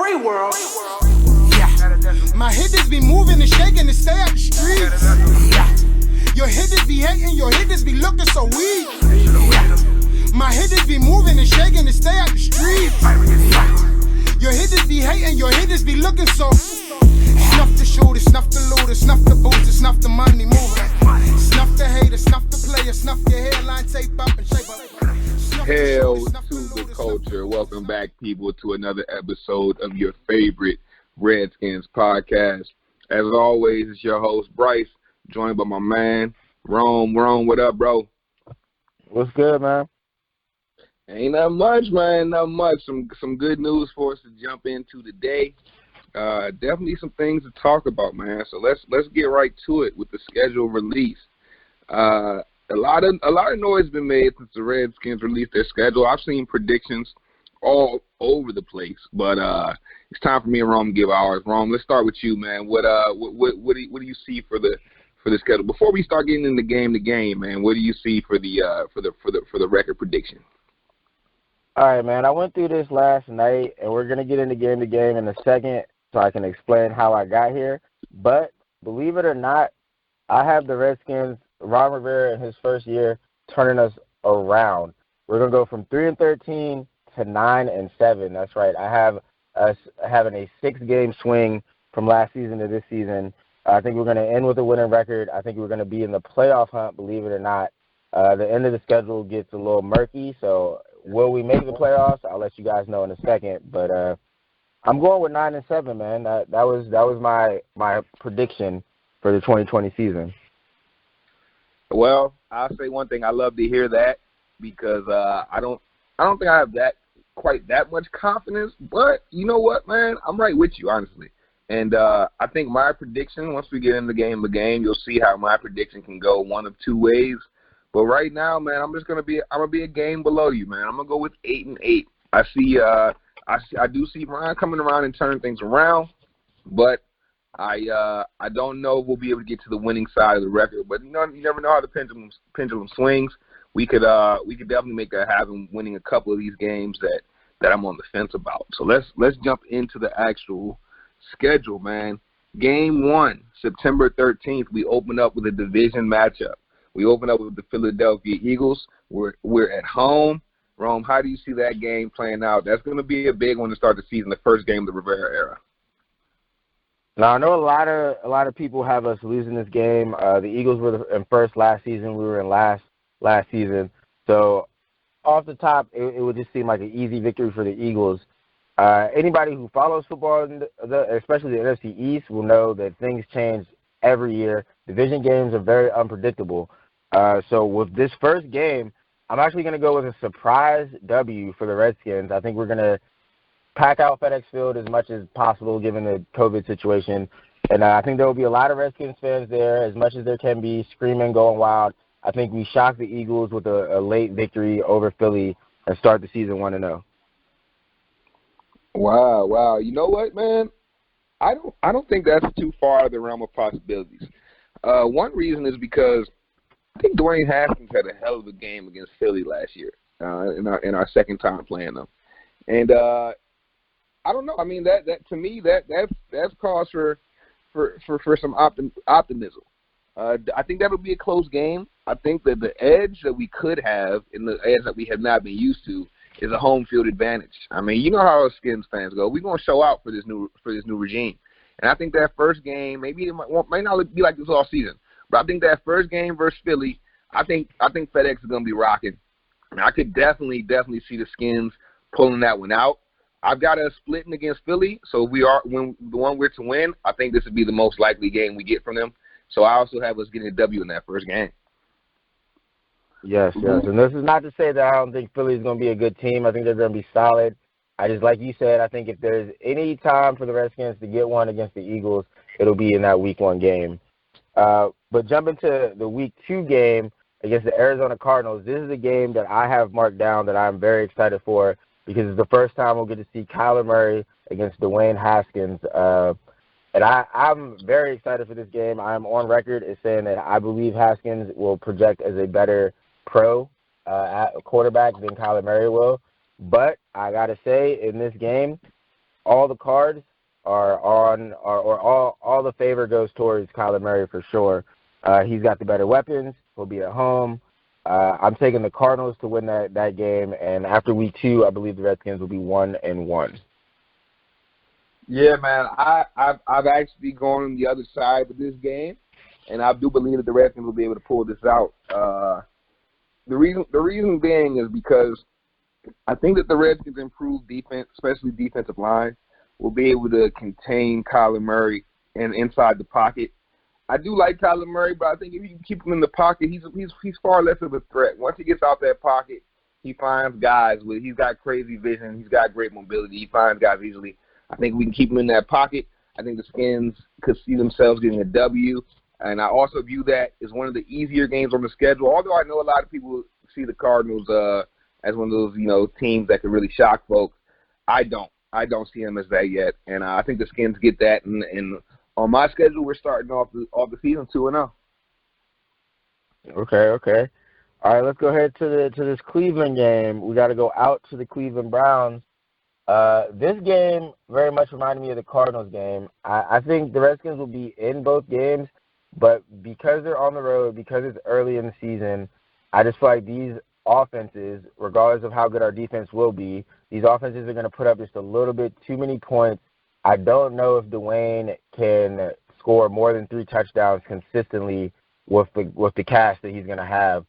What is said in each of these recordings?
free world. Yeah. My hitters be moving and shaking and stay out the streets. Yeah. Your hitters be hating, your hitters be looking so weak. Yeah. My hitters be moving and shaking and stay out the streets. Yeah. Your hitters be hating, your hitters be looking so. Snuff the shooter, snuff the looter, snuff the booster, snuff the money mover. Snuff the hater, snuff the player, snuff your hairline, tape up and shape up. Hail to the culture. Welcome back, people, to another episode of your favorite Redskins podcast. As always, it's your host, Bryce, joined by my man, Rome. Rome, what up, bro? What's good, man? Ain't that much, man. Not much. Some good news for us to jump into today. Definitely some things to talk about, man. So let's get right to it with the schedule release. A lot of noise has been made since the Redskins released their schedule. I've seen predictions all over the place, but it's time for me and Rome to give ours. Rome, let's start with you, man. What do you see for the schedule before we start getting into game to game, man? What do you see for the record prediction? All right, man. I went through this last night, and we're gonna get into game to game in a second, so I can explain how I got here. But believe it or not, I have the Redskins, Ron Rivera in his first year, turning us around. We're going to go from 3-13 to 9-7. That's right. I have us having a 6-game swing from last season to this season. I think we're going to end with a winning record. I think we're going to be in the playoff hunt, believe it or not. The end of the schedule gets a little murky, so will we make the playoffs? I'll let you guys know in a second. But I'm going with 9-7, man. That was my prediction for the 2020 season. Well, I'll say one thing. I love to hear that because I don't think I have quite that much confidence. But you know what, man? I'm right with you, honestly. And I think my prediction, once we get in the game, you'll see how my prediction can go one of two ways. But right now, man, I'm gonna be a game below you, man. I'm gonna go with 8-8. I do see Ryan coming around and turning things around, but I don't know if we'll be able to get to the winning side of the record, but you never know how the pendulum swings. We could definitely make that happen, winning a couple of these games that I'm on the fence about. So let's jump into the actual schedule, man. Game 1, September 13th, we open up with a division matchup. We open up with the Philadelphia Eagles. We're at home. Rome, how do you see that game playing out? That's going to be a big one to start the season, the first game of the Rivera era. Now, I know a lot of people have us losing this game. The Eagles were in first last season. We were in last season. So off the top, it would just seem like an easy victory for the Eagles. Anybody who follows football, especially the NFC East, will know that things change every year. Division games are very unpredictable. So with this first game, I'm actually going to go with a surprise W for the Redskins. I think we're going to pack out FedEx Field as much as possible given the COVID situation. And I think there will be a lot of Redskins fans there, as much as there can be, screaming, going wild. I think we shock the Eagles with a late victory over Philly and start the season 1-0. Wow. You know what, man? I don't think that's too far out of the realm of possibilities. One reason is because I think Dwayne Haskins had a hell of a game against Philly last year in our second time playing them. And I don't know. I mean, that to me, that's cause for some optimism. I think that'll be a close game. I think that the edge that we could have and the edge that we have not been used to is a home field advantage. I mean, you know how us Skins fans go. We're gonna show out for this new regime. And I think that first game, maybe it might not be like this all season, but I think that first game versus Philly, I think FedEx is gonna be rocking. And I could definitely see the Skins pulling that one out. I've got us splitting against Philly, so when the one we're to win, I think this would be the most likely game we get from them. So I also have us getting a W in that first game. Yes. And this is not to say that I don't think Philly is going to be a good team. I think they're going to be solid. I just, like you said, I think if there's any time for the Redskins to get one against the Eagles, it'll be in that Week 1 game. But jumping to the Week 2 game against the Arizona Cardinals, this is a game that I have marked down that I'm very excited for because it's the first time we'll get to see Kyler Murray against Dwayne Haskins. And I'm very excited for this game. I'm on record as saying that I believe Haskins will project as a better pro quarterback than Kyler Murray will. But I got to say, in this game, all the cards are on, or all the favor goes towards Kyler Murray for sure. He's got the better weapons. He'll be at home. I'm taking the Cardinals to win that game, and after week 2, I believe the Redskins will be 1-1. Yeah, man, I've actually gone on the other side of this game, and I do believe that the Redskins will be able to pull this out. The reason being is because I think that the Redskins' improved defense, especially defensive line, will be able to contain Kyler Murray and inside the pocket. I do like Kyler Murray, but I think if you can keep him in the pocket, he's far less of a threat. Once he gets out that pocket, he finds guys he's got crazy vision, he's got great mobility, he finds guys easily. I think we can keep him in that pocket. I think the Skins could see themselves getting a W, and I also view that as one of the easier games on the schedule. Although I know a lot of people see the Cardinals as one of those teams that could really shock folks. I don't see them as that yet, and I think the Skins get that. And on my schedule, we're starting off the season 2-0. Okay. All right, let's go ahead to this Cleveland game. We got to go out to the Cleveland Browns. This game very much reminded me of the Cardinals game. I think the Redskins will be in both games, but because they're on the road, because it's early in the season, I just feel like these offenses, regardless of how good our defense will be, these offenses are going to put up just a little bit too many points. I don't know if Dwayne can score more than 3 touchdowns consistently with the cast that he's going to have.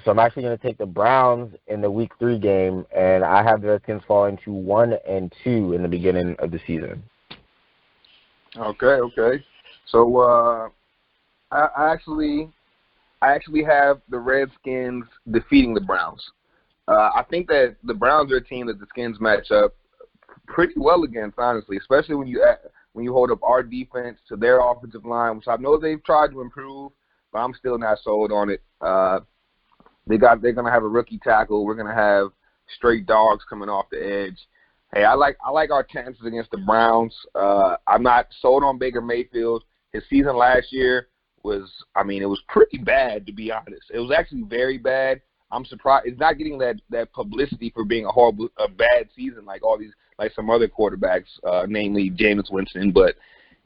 So I'm actually going to take the Browns in the Week 3 game, and I have the Redskins falling to 1-2 in the beginning of the season. Okay. So I actually have the Redskins defeating the Browns. I think that the Browns are a team that the Skins match up pretty well against, honestly, especially when you hold up our defense to their offensive line, which I know they've tried to improve, but I'm still not sold on it. They're going to have a rookie tackle. We're going to have straight dogs coming off the edge. Hey, I like our chances against the Browns. I'm not sold on Baker Mayfield. His season last year it was pretty bad, to be honest. It was actually very bad. I'm surprised it's not getting that publicity for being a bad season like some other quarterbacks, namely Jameis Winston. But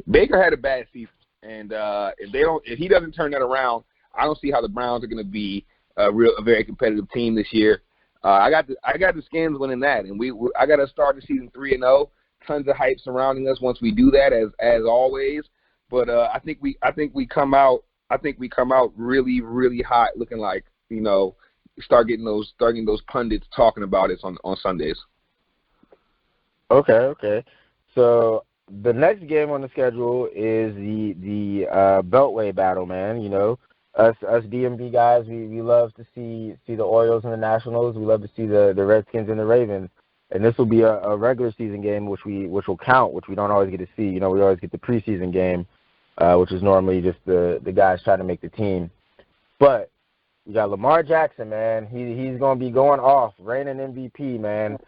Baker had a bad season, and if he doesn't turn that around, I don't see how the Browns are going to be a very competitive team this year. I got the Skins winning that, and I got to start the season 3-0. Tons of hype surrounding us once we do that, as always. But I think we come out really, really hot, looking like start getting those pundits talking about it on Sundays. Okay. So the next game on the schedule is the Beltway battle, man. Us DMV guys, we love to see the Orioles and the Nationals. We love to see the Redskins and the Ravens. And this will be a regular season game, which will count, which we don't always get to see. We always get the preseason game, which is normally just the guys trying to make the team. But we got Lamar Jackson, man. He's going to be going off, reigning MVP, man.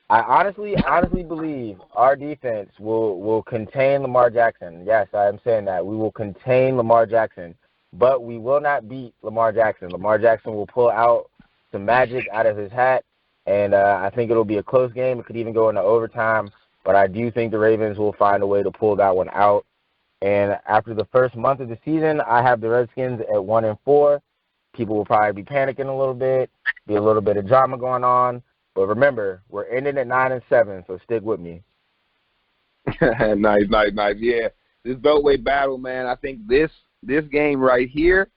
I honestly believe our defense will contain Lamar Jackson. Yes, I am saying that. We will contain Lamar Jackson, but we will not beat Lamar Jackson. Lamar Jackson will pull out some magic out of his hat, and I think it'll be a close game. It could even go into overtime, but I do think the Ravens will find a way to pull that one out. And after the first month of the season, I have the Redskins at 1-4. People will probably be panicking a little bit, be a little bit of drama going on. But remember, we're ending at 9-7, so stick with me. Nice. Yeah, this Beltway battle, man. I think this game right here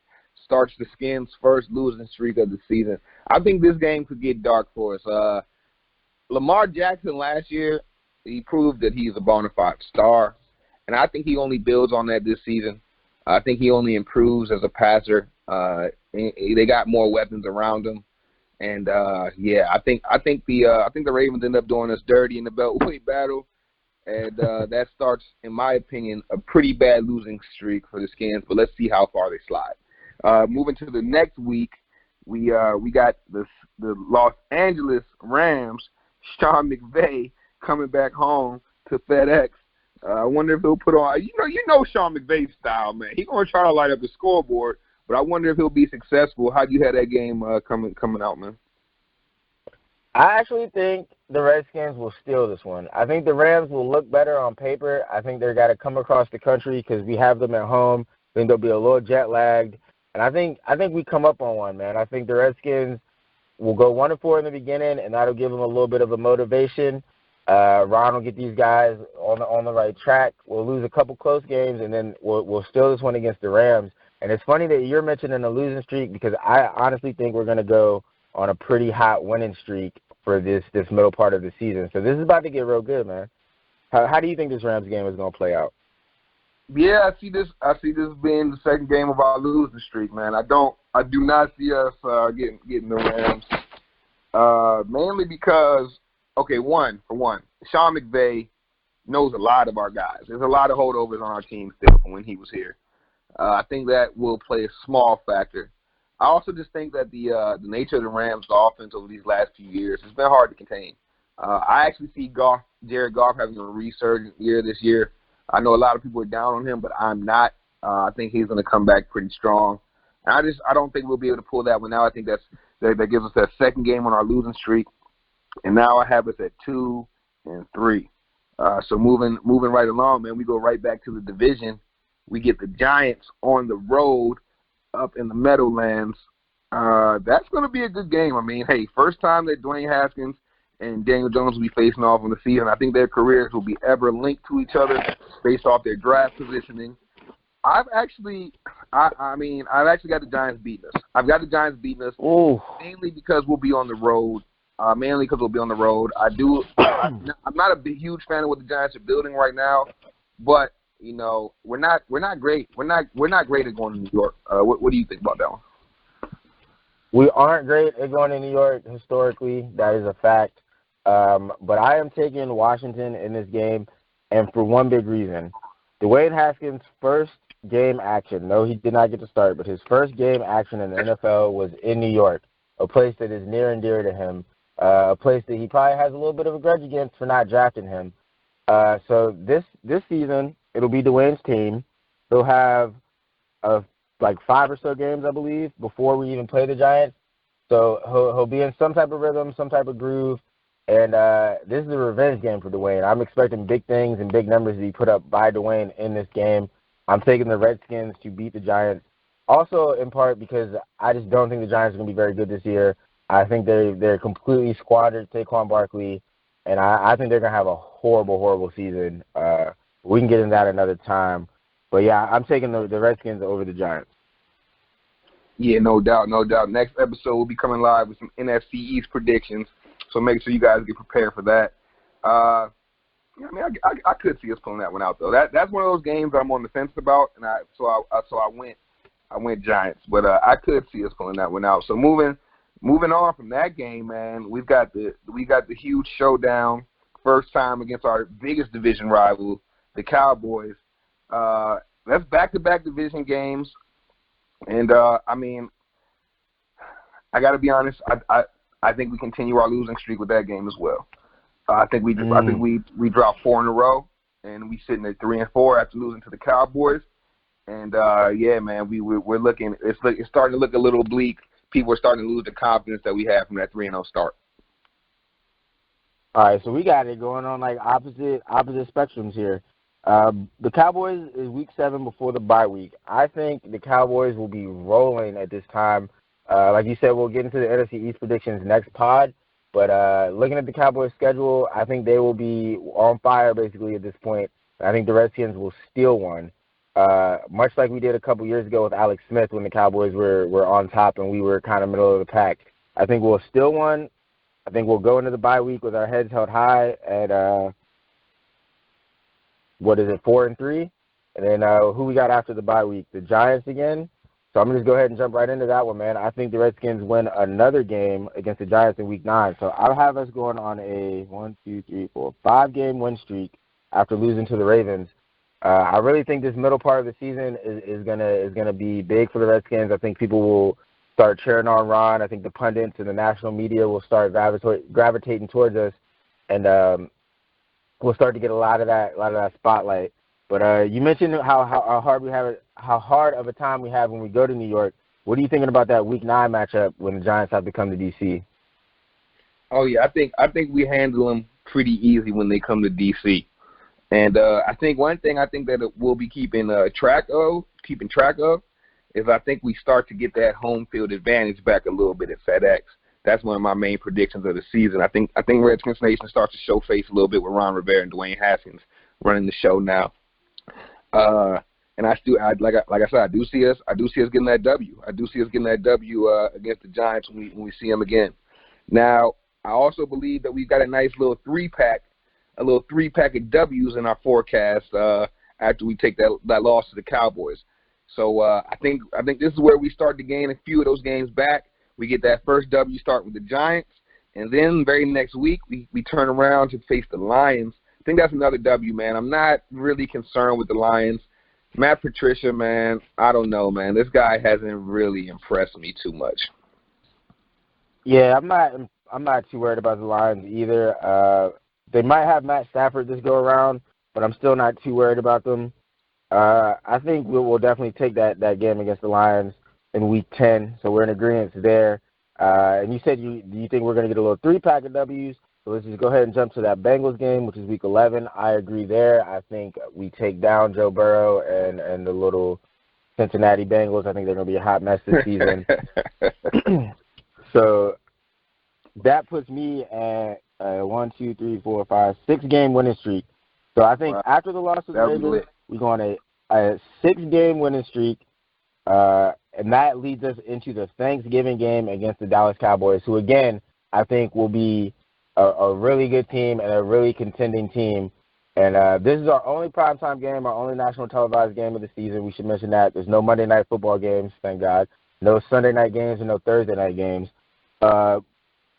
starts the Skins' first losing streak of the season. I think this game could get dark for us. Lamar Jackson last year, he proved that he's a bona fide star, and I think he only builds on that this season. I think he only improves as a passer. They got more weapons around him. And I think the Ravens end up doing us dirty in the Beltway battle, and that starts, in my opinion, a pretty bad losing streak for the Skins. But let's see how far they slide. Moving to the next week, we got the Los Angeles Rams, Sean McVay coming back home to FedEx. I wonder if he'll put on. You know Sean McVay's style, man. He's gonna try to light up the scoreboard. But I wonder if he'll be successful. How do you have that game coming out, man? I actually think the Redskins will steal this one. I think the Rams will look better on paper. I think they're got to come across the country because we have them at home. I think they'll be a little jet lagged, and I think we come up on one, man. I think the Redskins will go 1-4 in the beginning, and that'll give them a little bit of a motivation. Ron will get these guys on the right track. We'll lose a couple close games, and then we'll steal this one against the Rams. And it's funny that you're mentioning a losing streak because I honestly think we're going to go on a pretty hot winning streak for this middle part of the season. So this is about to get real good, man. How do you think this Rams game is going to play out? Yeah, I see this being the second game of our losing streak, man. I do not see us getting the Rams. Mainly because, okay, for one, Sean McVay knows a lot of our guys. There's a lot of holdovers on our team still from when he was here. I think that will play a small factor. I also just think that the nature of the Rams' offense over these last few years has been hard to contain. I actually see Jared Goff having a resurgent year this year. I know a lot of people are down on him, but I'm not. I think he's going to come back pretty strong. And I don't think we'll be able to pull that one out. I think that gives us that second game on our losing streak, and now I have us at 2-3. So moving right along, man, we go right back to the division. We get the Giants on the road up in the Meadowlands. That's going to be a good game. I mean, hey, first time that Dwayne Haskins and Daniel Jones will be facing off in the season. I think their careers will be ever linked to each other based off their draft positioning. I've actually got the Giants beating us. I've got the Giants beating us mainly because we'll be on the road. I'm not a huge fan of what the Giants are building right now, but you know we're not great. We're not great at going to New York. What do you think about that one? We aren't great at going to New York historically. That is a fact. But I am taking Washington in this game, and for one big reason. Dwayne Haskins' first game action, no, he did not get to start, but his first game action in the NFL was in New York, a place that is near and dear to him, a place that he probably has a little bit of a grudge against for not drafting him. So this season, it'll be Dwayne's team. He'll have like 5 or so games, I believe, before we even play the Giants. So he'll be in some type of rhythm, some type of groove. And this is a revenge game for Dwayne. I'm expecting big things and big numbers to be put up by Dwayne in this game. I'm taking the Redskins to beat the Giants. Also, in part, because I just don't think the Giants are going to be very good this year. I think they're completely squandered Saquon Barkley, and I think they're going to have a horrible, horrible season. We can get into that another time. But, yeah, I'm taking the Redskins over the Giants. Yeah, no doubt. Next episode, we'll be coming live with some NFC East predictions. So make sure you guys get prepared for that. I could see us pulling that one out though. That's one of those games I'm on the fence about, and I went Giants, but I could see us pulling that one out. So moving on from that game, man, we got the huge showdown, first time against our biggest division rival, the Cowboys. That's back-to-back division games, and I got to be honest, I think we continue our losing streak with that game as well. I think we dropped 4 in a row, and we sitting at 3-4 after losing to the Cowboys. And yeah, man, we're looking. It's starting to look a little bleak. People are starting to lose the confidence that we had from that 3-0 start. All right, so we got it going on like opposite spectrums here. The Cowboys is week 7 before the bye week. I think the Cowboys will be rolling at this time. Like you said, we'll get into the NFC East predictions next pod. But looking at the Cowboys' schedule, I think they will be on fire basically at this point. I think the Redskins will steal one, much like we did a couple years ago with Alex Smith when the Cowboys were on top and we were kind of middle of the pack. I think we'll steal one. I think we'll go into the bye week with our heads held high at 4-3, and then who we got after the bye week? The Giants again. So I'm going to just go ahead and jump right into that one, man. I think the Redskins win another game against the Giants in Week 9. So I'll have us going on a 5-game win streak after losing to the Ravens. I really think this middle part of the season is gonna be big for the Redskins. I think people will start cheering on Ron. I think the pundits and the national media will start gravitating towards us, and we'll start to get a lot of that spotlight. But you mentioned how hard of a time we have when we go to New York. What are you thinking about that Week 9 matchup when the Giants have to come to D.C.? Oh yeah, I think we handle them pretty easy when they come to DC. And I think one thing that we'll be keeping track of is I think we start to get that home field advantage back a little bit at FedEx. That's one of my main predictions of the season. I think Redskins Nation starts to show face a little bit with Ron Rivera and Dwayne Haskins running the show now. And I said, I do see us getting that W. I do see us getting that W against the Giants when we see them again. Now, I also believe that we've got a nice little three-pack of W's in our forecast after we take that loss to the Cowboys. So I think this is where we start to gain a few of those games back. We get that first W start with the Giants, and then very next week we turn around to face the Lions. I think that's another W, man. I'm not really concerned with the Lions. Matt Patricia, man, I don't know, man. This guy hasn't really impressed me too much. Yeah, I'm not too worried about the Lions either. They might have Matt Stafford this go around, but I'm still not too worried about them. I think we'll definitely take that game against the Lions in Week 10, so we're in agreement there. And you said you think we're going to get a little three-pack of W's, so let's just go ahead and jump to that Bengals game, which is Week 11. I agree there. I think we take down Joe Burrow and the little Cincinnati Bengals. I think they're going to be a hot mess this season. So that puts me at 6-game winning streak. So I think after the loss of the Ravens, we're going a 6-game winning streak, and that leads us into the Thanksgiving game against the Dallas Cowboys, who, again, I think will be a really good team and a really contending team. And this is our only primetime game, our only national televised game of the season. We should mention that. There's no Monday night football games, thank God. No Sunday night games and no Thursday night games. So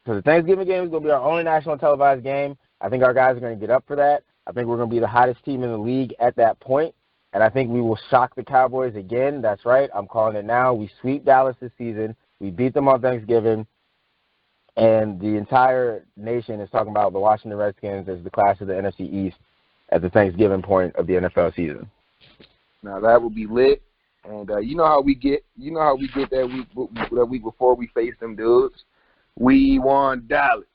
the Thanksgiving game is going to be our only national televised game. I think our guys are going to get up for that. I think we're going to be the hottest team in the league at that point, and I think we will shock the Cowboys again. That's right. I'm calling it now. We sweep Dallas this season. We beat them on Thanksgiving, and the entire nation is talking about the Washington Redskins as the class of the NFC East at the Thanksgiving point of the NFL season. Now that would be lit, and you know how we get that week before we face them dudes. We want Dallas.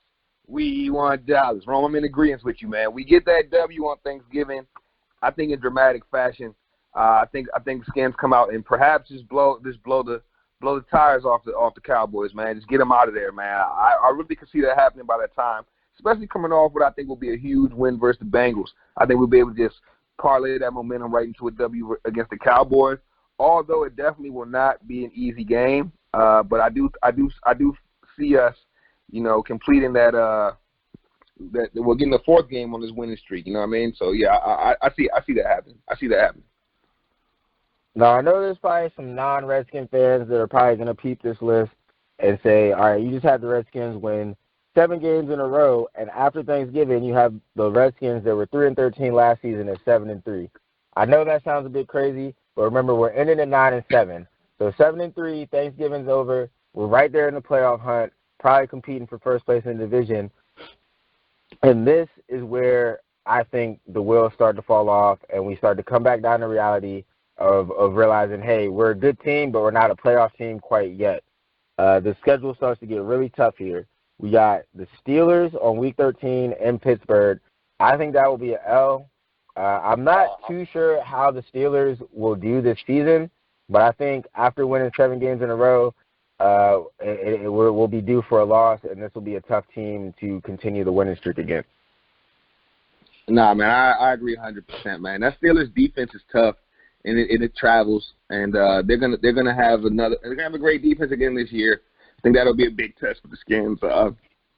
Rome, I'm in agreement with you, man. We get that W on Thanksgiving, I think in dramatic fashion. I think Skins come out and perhaps just blow the tires off the Cowboys, man. Just get them out of there, man. I really can see that happening by that time, especially coming off what I think will be a huge win versus the Bengals. I think we'll be able to just parlay that momentum right into a W against the Cowboys. Although it definitely will not be an easy game, but I do see us, completing that we're getting the fourth game on this winning streak. You know what I mean? So yeah, I see that happen. Now I know there's probably some non-Redskin fans that are probably going to peep this list and say, all right, you just had the Redskins win 7 games in a row, and after Thanksgiving you have the Redskins that were 3-13 last season at 7-3. I know that sounds a bit crazy, but remember we're ending at 9-7. So 7-3, Thanksgiving's over. We're right there in the playoff hunt, probably competing for first place in the division. And this is where I think the wheels start to fall off and we start to come back down to reality of realizing, hey, we're a good team, but we're not a playoff team quite yet. The schedule starts to get really tough here. We got the Steelers on Week 13 in Pittsburgh. I think that will be an L. I'm not too sure how the Steelers will do this season, but I think after winning 7 games in a row, we'll be due for a loss, and this will be a tough team to continue the winning streak against. Nah, man, I agree 100%, man. That Steelers defense is tough, and it travels, and they're gonna have a great defense again this year. I think that'll be a big test for the Skins.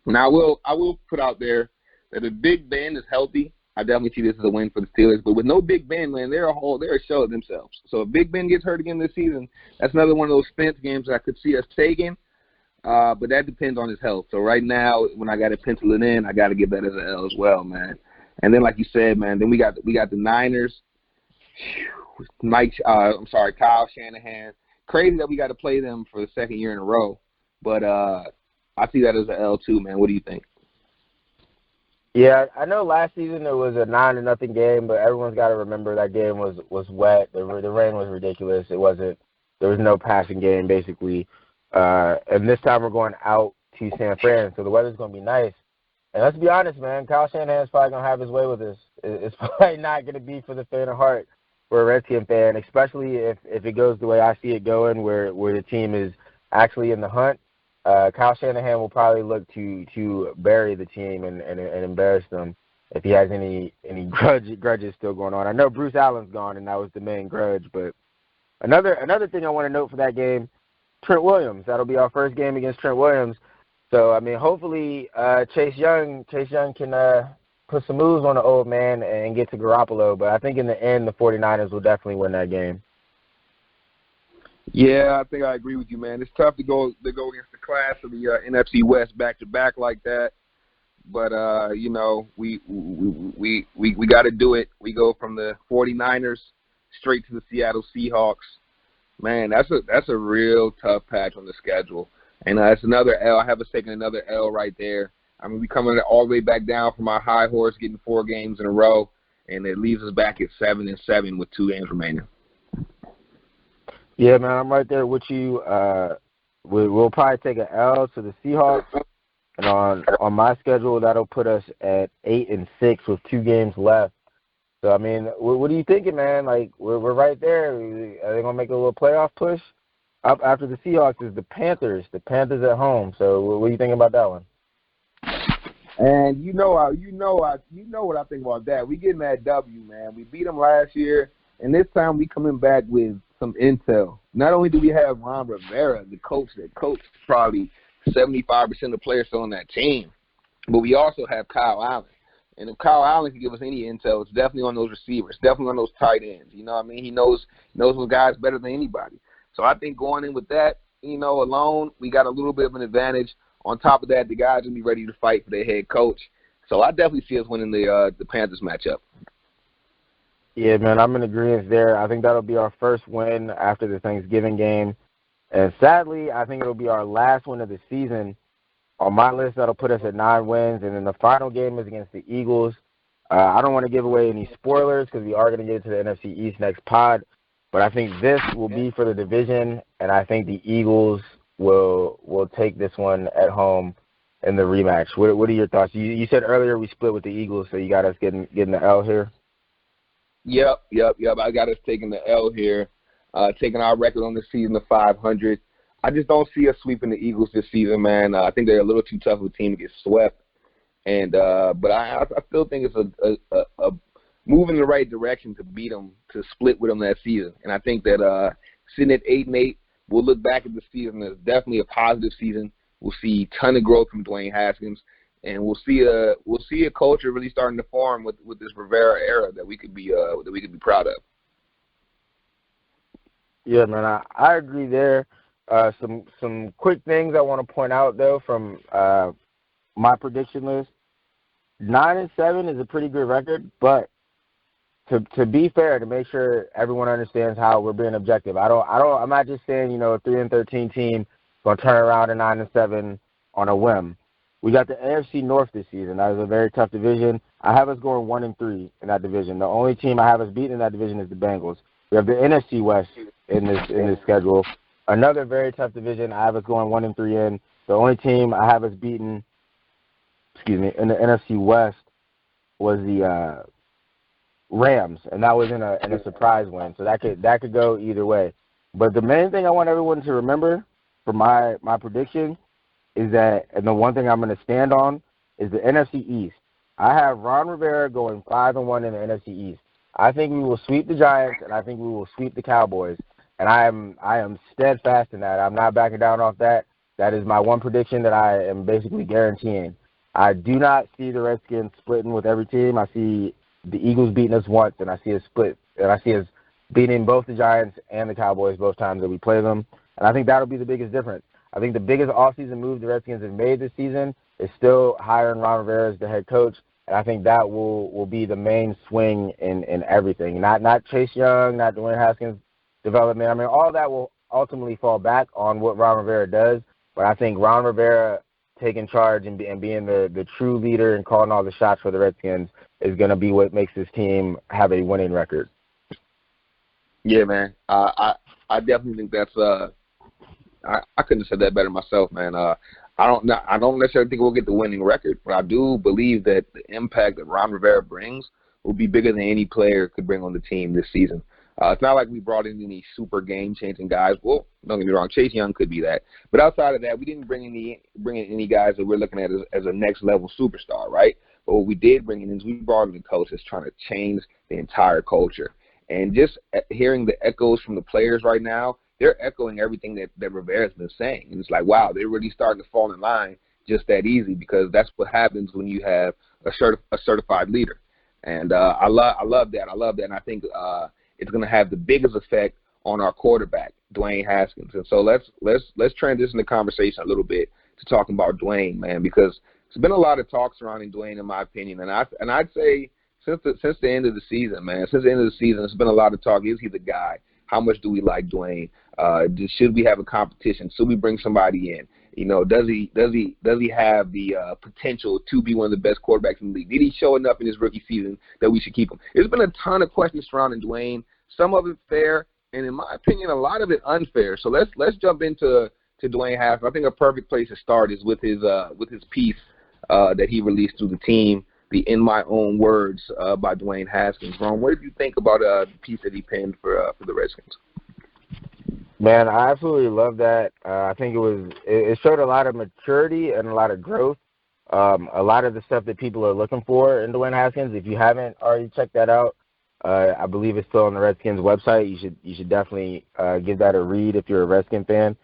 Now I will put out there that if Big Ben is healthy, I definitely see this as a win for the Steelers. But with no Big Ben, man, they're a show of themselves. So if Big Ben gets hurt again this season, that's another one of those Spence games that I could see us taking. But that depends on his health. So right now, when I got to pencil it in, I got to give that as an L as well, man. And then, like you said, man, then we got the Niners. Kyle Shanahan. Crazy that we got to play them for the second year in a row. But I see that as an L too, man. What do you think? Yeah, I know last season it was a 9-0 game, but everyone's got to remember that game was wet. The rain was ridiculous. There was no passing game basically. And this time we're going out to San Fran. So the weather's going to be nice. And let's be honest, man, Kyle Shanahan's probably going to have his way with this. It's probably not going to be for the faint of heart for a Redskin fan, especially if it goes the way I see it going, where the team is actually in the hunt. Kyle Shanahan will probably look to bury the team and embarrass them if he has any grudges still going on. I know Bruce Allen's gone, and that was the main grudge. But another thing I want to note for that game, Trent Williams. That'll be our first game against Trent Williams. So, I mean, hopefully Chase Young can put some moves on the old man and get to Garoppolo. But I think in the end, the 49ers will definitely win that game. Yeah, I think I agree with you, man. It's tough to go against the class of the NFC West back-to-back like that. But, you know, we got to do it. We go from the 49ers straight to the Seattle Seahawks. Man, that's a real tough patch on the schedule. And it's another L. I have us taking another L right there. I mean, we coming all the way back down from our high horse, getting 4 games in a row, and it leaves us back at 7-7 with 2 games remaining. Yeah, man, I'm right there with you. We'll probably take an L to the Seahawks, and on my schedule, that'll put us at 8-6 with 2 games left. So, I mean, what are you thinking, man? Like, we're right there. Are they gonna make a little playoff push? Up after the Seahawks is the Panthers. The Panthers at home. So, what are you thinking about that one? And you know what I think about that. We getting that W, man. We beat them last year, and this time we coming back with some intel. Not only do we have Ron Rivera, the coach that coached probably 75% of the players still on that team, but we also have Kyle Allen. And if Kyle Allen can give us any intel, it's definitely on those receivers, definitely on those tight ends. You know what I mean? He knows those guys better than anybody. So I think going in with that, you know, alone, we got a little bit of an advantage. On top of that, the guys will be ready to fight for their head coach. So I definitely see us winning the Panthers matchup. Yeah, man, I'm in agreement there. I think that'll be our first win after the Thanksgiving game. And sadly, I think it'll be our last win of the season. On my list, that'll put us at 9 wins. And then the final game is against the Eagles. I don't want to give away any spoilers because we are going to get to the NFC East next pod. But I think this will be for the division, and I think the Eagles will take this one at home in the rematch. What are your thoughts? You said earlier we split with the Eagles, so you got us getting the L here? Yep. I got us taking the L here, taking our record on the season to 500. I just don't see us sweeping the Eagles this season, man. I think they're a little too tough of a team to get swept. And but I still think it's a move in the right direction to beat them, to split with them that season. And I think that sitting at 8-8, we'll look back at the season as definitely a positive season. We'll see a ton of growth from Dwayne Haskins, and we'll see a culture really starting to form with this Rivera era that we could be proud of. Yeah, man, I agree there. Some quick things I want to point out though from my prediction list. 9-7 is a pretty good record, but to be fair, to make sure everyone understands how we're being objective, I'm not just saying, you know, a 3-13 team gonna turn around a 9-7 on a whim. We got the AFC North this season. That is a very tough division. I have us going 1-3 in that division. The only team I have us beating in that division is the Bengals. We have the NFC West in this schedule. Another very tough division. I have us going 1-3 in. The only team I have us beaten, in the NFC West was the Rams, and that was in a surprise win. So that could go either way. But the main thing I want everyone to remember for my prediction is that, and the one thing I'm going to stand on is the NFC East. I have Ron Rivera going 5-1 in the NFC East. I think we will sweep the Giants, and I think we will sweep the Cowboys. And I am steadfast in that. I'm not backing down off that. That is my one prediction that I am basically guaranteeing. I do not see the Redskins splitting with every team. I see the Eagles beating us once, and I see a split, and I see us beating both the Giants and the Cowboys both times that we play them. And I think that'll be the biggest difference. I think the biggest offseason move the Redskins have made this season is still hiring Ron Rivera as the head coach, and I think that will be the main swing in everything. Not Chase Young, not Dwayne Haskins' development. I mean, all that will ultimately fall back on what Ron Rivera does, but I think Ron Rivera taking charge and being the true leader and calling all the shots for the Redskins is going to be what makes this team have a winning record. Yeah, man. I definitely think that's I couldn't have said that better myself, man. I don't necessarily think we'll get the winning record, but I do believe that the impact that Ron Rivera brings will be bigger than any player could bring on the team this season. It's not like we brought in any super game-changing guys. Well, don't get me wrong, Chase Young could be that. But outside of that, we didn't bring in any guys that we're looking at as a next-level superstar, right? But what we did bring in is we brought in a coach that's trying to change the entire culture. And just hearing the echoes from the players right now, they're echoing everything that Rivera's been saying. And it's like, wow, they're really starting to fall in line just that easy, because that's what happens when you have a certified leader. And I love that. I love that. And I think it's going to have the biggest effect on our quarterback, Dwayne Haskins. And so let's transition the conversation a little bit to talking about Dwayne, man, because there's been a lot of talk surrounding Dwayne, in my opinion. And I'd say since the end of the season, man, there's been a lot of talk. Is he the guy? How much do we like Dwayne? Should we have a competition? Should we bring somebody in? You know, does he have the potential to be one of the best quarterbacks in the league? Did he show enough in his rookie season that we should keep him? There's been a ton of questions surrounding Dwayne. Some of it fair, and in my opinion, a lot of it unfair. So let's jump into Dwayne Haskins. I think a perfect place to start is with his piece that he released through the team, the "In My Own Words" by Dwayne Haskins. Ron, what did you think about the piece that he penned for the Redskins? Man, I absolutely love that. I think it showed a lot of maturity and a lot of growth. A lot of the stuff that people are looking for in Dwayne Haskins. If you haven't already checked that out, I believe it's still on the Redskins website. You should definitely give that a read if you're a Redskin fan.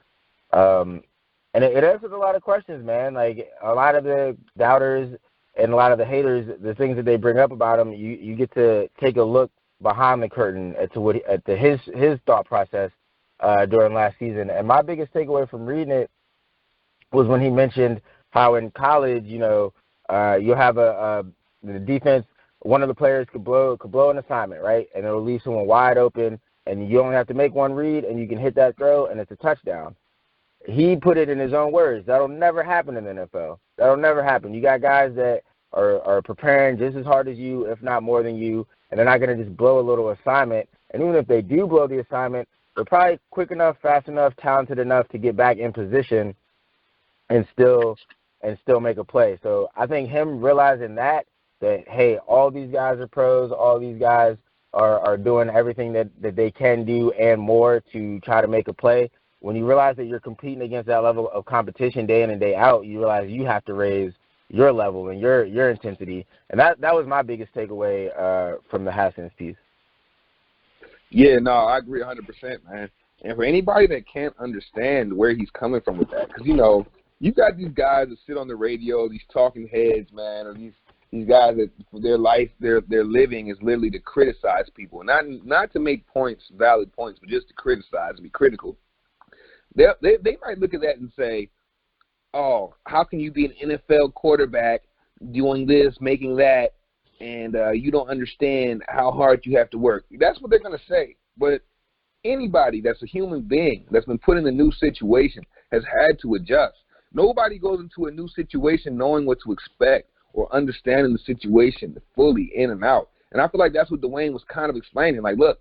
And it answers a lot of questions, man. Like, a lot of the doubters and a lot of the haters, the things that they bring up about him, you get to take a look behind the curtain at his thought process during last season. And my biggest takeaway from reading it was when he mentioned how in college, you'll have the defense, one of the players could blow an assignment, right? And it'll leave someone wide open, and you only have to make one read, and you can hit that throw, and it's a touchdown. He put it in his own words. That'll never happen in the NFL. That'll never happen. You got guys that are preparing just as hard as you, if not more than you, and they're not going to just blow a little assignment. And even if they do blow the assignment, they're probably quick enough, fast enough, talented enough to get back in position and still make a play. So I think him realizing that hey, all these guys are pros, all these guys are doing everything that they can do and more to try to make a play. When you realize that you're competing against that level of competition day in and day out, you realize you have to raise your level and your intensity. And that was my biggest takeaway from the Haskins piece. Yeah, no, I agree 100%, man. And for anybody that can't understand where he's coming from with that, because, you got these guys that sit on the radio, these talking heads, man, or these guys that their life, their living is literally to criticize people. Not to make points, valid points, but just to criticize and be critical. They might look at that and say, oh, how can you be an NFL quarterback doing this, making that, and you don't understand how hard you have to work. That's what they're going to say. But anybody that's a human being that's been put in a new situation has had to adjust. Nobody goes into a new situation knowing what to expect or understanding the situation fully in and out. And I feel like that's what Dwayne was kind of explaining. Like, look,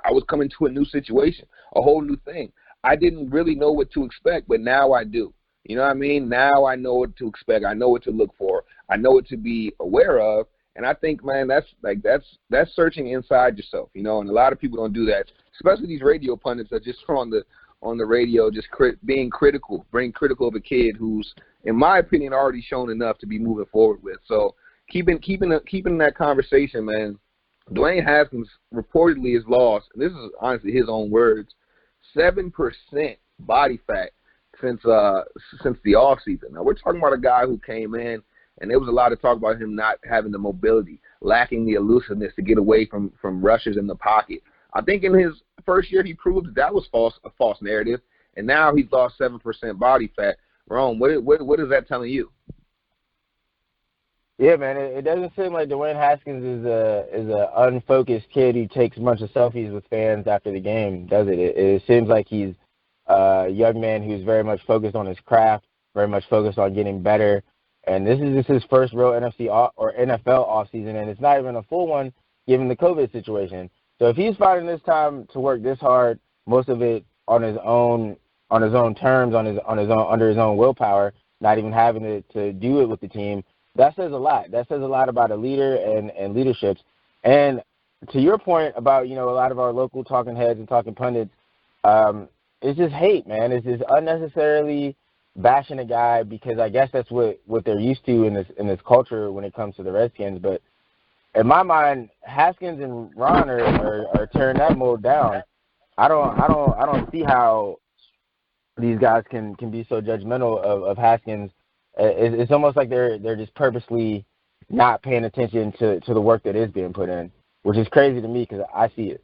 I was coming to a new situation, a whole new thing. I didn't really know what to expect, but now I do. You know what I mean? Now I know what to expect. I know what to look for. I know what to be aware of. And I think, man, that's searching inside yourself, and a lot of people don't do that, especially these radio pundits that just are on the radio just being critical of a kid who's, in my opinion, already shown enough to be moving forward with. So keeping that conversation, man, Dwayne Haskins reportedly has lost, and this is honestly his own words, 7% body fat since the offseason. Now, we're talking about a guy who came in, and there was a lot of talk about him not having the mobility, lacking the elusiveness to get away from rushers in the pocket. I think in his first year he proved that was a false narrative, and now he's lost 7% body fat. Rome, what is that telling you? Yeah, man, it doesn't seem like Dwayne Haskins is a unfocused kid who takes a bunch of selfies with fans after the game, does it? It seems like he's a young man who's very much focused on his craft, very much focused on getting better. And this is just his first real NFL offseason, and it's not even a full one given the COVID situation. So if he's finding this time to work this hard, most of it on his own terms, under his own willpower, not even having to do it with the team. That says a lot. That says a lot about a leader and leaderships. And to your point about, a lot of our local talking heads and talking pundits, it's just hate, man. It's just unnecessarily bashing a guy because I guess that's what they're used to in this culture when it comes to the Redskins. But in my mind, Haskins and Ron are tearing that mold down. I don't see how these guys can be so judgmental of Haskins. It's almost like they're just purposely not paying attention to the work that is being put in, which is crazy to me because I see it.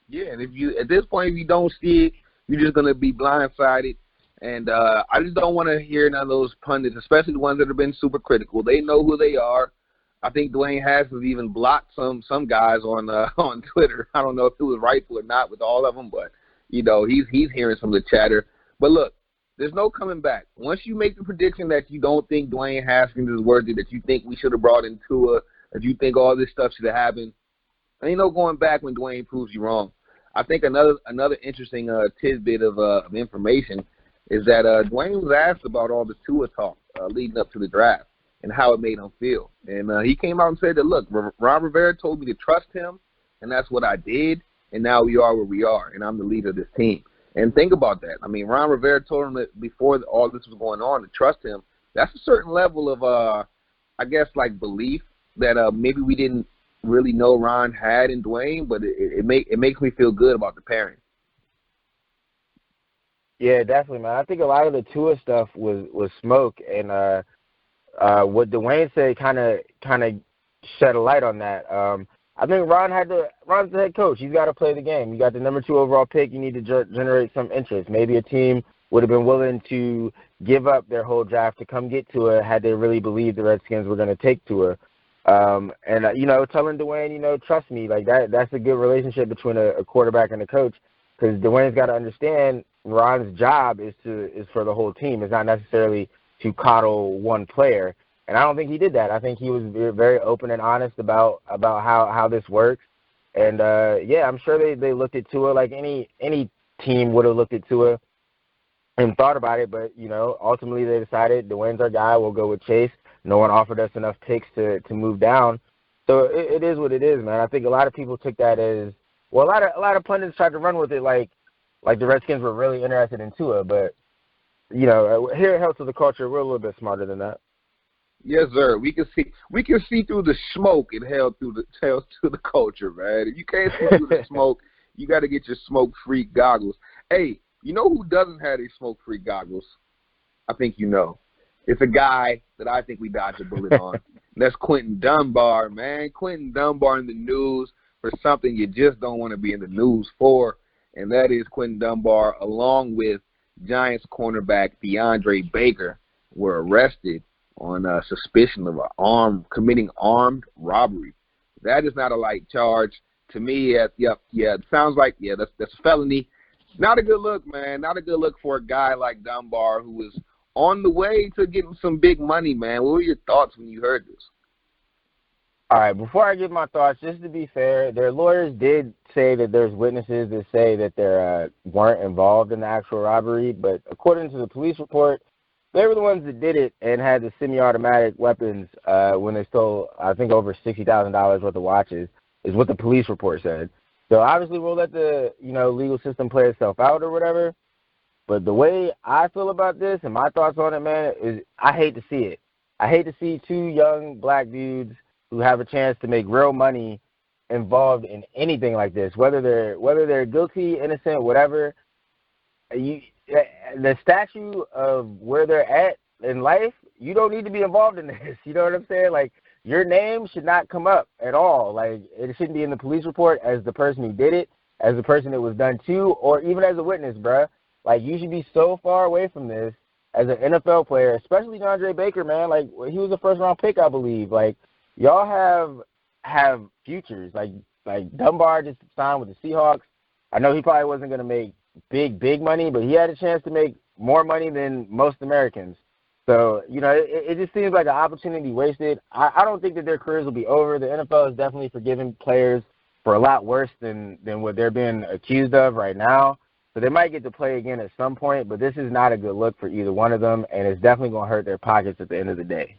Yeah, and at this point, if you don't see it, you're just gonna be blindsided. And I just don't want to hear none of those pundits, especially the ones that have been super critical. They know who they are. I think Dwayne Haskins even blocked some guys on Twitter. I don't know if it was rightful or not with all of them, but he's hearing some of the chatter. But look, there's no coming back. Once you make the prediction that you don't think Dwayne Haskins is worthy, that you think we should have brought in Tua, that you think all this stuff should have happened, ain't no going back when Dwayne proves you wrong. I think another interesting tidbit of information is that Dwayne was asked about all the Tua talk leading up to the draft and how it made him feel. And he came out and said that, look, Ron Rivera told me to trust him, and that's what I did, and now we are where we are, and I'm the leader of this team. And think about that. I mean, Ron Rivera told him that before all this was going on to trust him. That's a certain level of, I guess, like belief that maybe we didn't really know Ron had in Dwayne, but it makes me feel good about the pairing. Yeah, definitely, man. I think a lot of the Tua stuff was smoke, and what Dwayne said kind of shed a light on that. I think Ron's the head coach. He's got to play the game. You got the number 2 overall pick. You need to generate some interest. Maybe a team would have been willing to give up their whole draft to come get Tua had they really believed the Redskins were going to take Tua. And telling Dwayne, trust me, like that's a good relationship between a quarterback and a coach, because Dwayne's got to understand Ron's job is for the whole team. It's not necessarily to coddle one player. And I don't think he did that. I think he was very open and honest about how this works. And, I'm sure they looked at Tua like any team would have looked at Tua and thought about it. But, ultimately they decided Dwayne's our guy. We'll go with Chase. No one offered us enough picks to move down. So it is what it is, man. I think a lot of people took that as – well, a lot of pundits tried to run with it like the Redskins were really interested in Tua. But, here at Health to the Culture, we're a little bit smarter than that. Yes, sir. We can see through the smoke and held to the culture, man. If you can't see through the smoke, you got to get your smoke-free goggles. Hey, you know who doesn't have these smoke-free goggles? I think you know. It's a guy that I think we dodged a bullet on. That's Quinton Dunbar, man. Quinton Dunbar in the news for something you just don't want to be in the news for, and that is Quinton Dunbar, along with Giants cornerback DeAndre Baker, were arrested on suspicion of committing armed robbery. That is not a light charge. To me, it sounds like, that's a felony. Not a good look, man. Not a good look for a guy like Dunbar who was on the way to getting some big money, man. What were your thoughts when you heard this? All right, before I give my thoughts, just to be fair, their lawyers did say that there's witnesses that say that they weren't involved in the actual robbery, but according to the police report, they were the ones that did it and had the semi-automatic weapons when they stole, I think, over $60,000 worth of watches, is what the police report said. So obviously we'll let the legal system play itself out or whatever. But the way I feel about this and my thoughts on it, man, is I hate to see it. I hate to see 2 young black dudes who have a chance to make real money involved in anything like this, whether they're guilty, innocent, whatever. The statute of where they're at in life, you don't need to be involved in this. You know what I'm saying? Like, your name should not come up at all. Like, it shouldn't be in the police report as the person who did it, as the person it was done to, or even as a witness, bruh. Like, you should be so far away from this as an NFL player, especially DeAndre Baker, man. Like, he was a first-round pick, I believe. Like, y'all have futures. Like Dunbar just signed with the Seahawks. I know he probably wasn't going to make big money, but he had a chance to make more money than most Americans. So, it just seems like an opportunity wasted. I don't think that their careers will be over. The NFL is definitely forgiving players for a lot worse than what they're being accused of right now. So they might get to play again at some point, but this is not a good look for either one of them, and it's definitely going to hurt their pockets at the end of the day.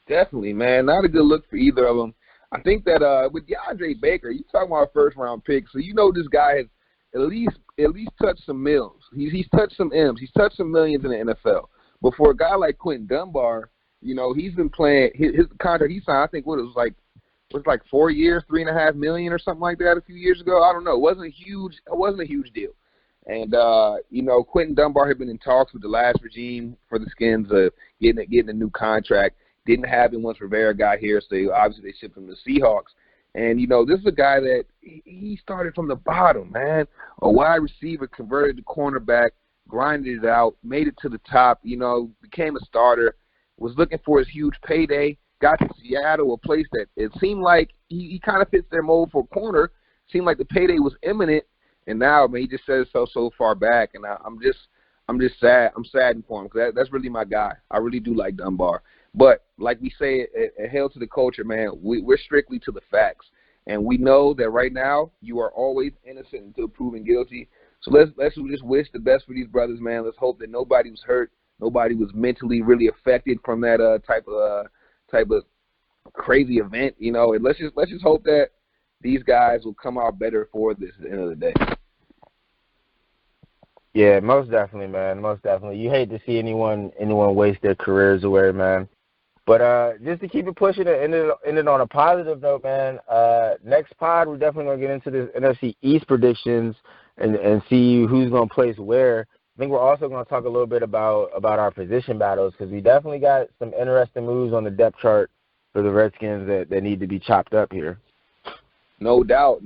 Definitely, man. Not a good look for either of them. I think that with DeAndre Baker, you talking about a first-round pick, so you know this guy has at least touched some mils. He's touched some M's. He's touched some millions in the NFL. But for a guy like Quinton Dunbar, you know, he's been playing his contract he signed, I think what it was like 4 years, $3.5 million or something like that a few years ago. I don't know. It wasn't a huge deal. And you know, Quinton Dunbar had been in talks with the last regime for the Skins of getting a new contract. Didn't happen once Rivera got here, so obviously they shipped him to the Seahawks. And, you know, this is a guy that he started from the bottom, man. A wide receiver, converted to cornerback, grinded it out, made it to the top, you know, became a starter, was looking for his huge payday, got to Seattle, a place that it seemed like he kind of fits their mold for a corner. Seemed like the payday was imminent, and now, man, he just set himself so far back. And I'm just sad. I'm saddened for him because that's really my guy. I really do like Dunbar. But like we say at Hail to the Culture, man, we're strictly to the facts. And we know that right now you are always innocent until proven guilty. So let's just wish the best for these brothers, man. Let's hope that nobody was hurt, nobody was mentally really affected from that type of crazy event, you know. And let's just hope that these guys will come out better for this at the end of the day. Yeah, most definitely, man. Most definitely. You hate to see anyone waste their careers away, man. But just to keep it pushing and end it on a positive note, man, next pod we're definitely going to get into this NFC East predictions and see who's going to place where. I think we're also going to talk a little bit about our position battles because we definitely got some interesting moves on the depth chart for the Redskins that need to be chopped up here. No doubt.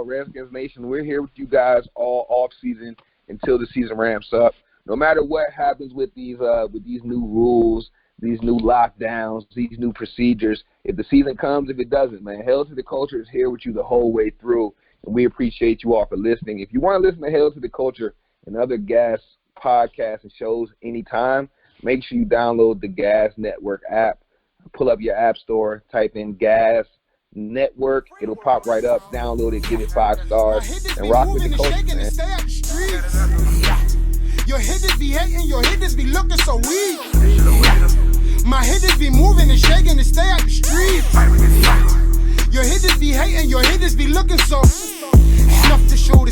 Redskins Nation, we're here with you guys all off season until the season ramps up. No matter what happens with these new rules, these new lockdowns, these new procedures, if the season comes, if it doesn't, man, Hail to the Culture is here with you the whole way through, and we appreciate you all for listening. If you want to listen to Hail to the Culture and other Gas podcasts and shows anytime, make sure you download the Gas Network app. Pull up your app store, type in Gas Network. It'll pop right up. Download it, give it 5 stars, and rock with the culture, man. Your hitters be hating, your hitters be looking so weak. My hitters be moving and shaking to stay out the street. Your hitters be hating, your hitters be looking so enough to show the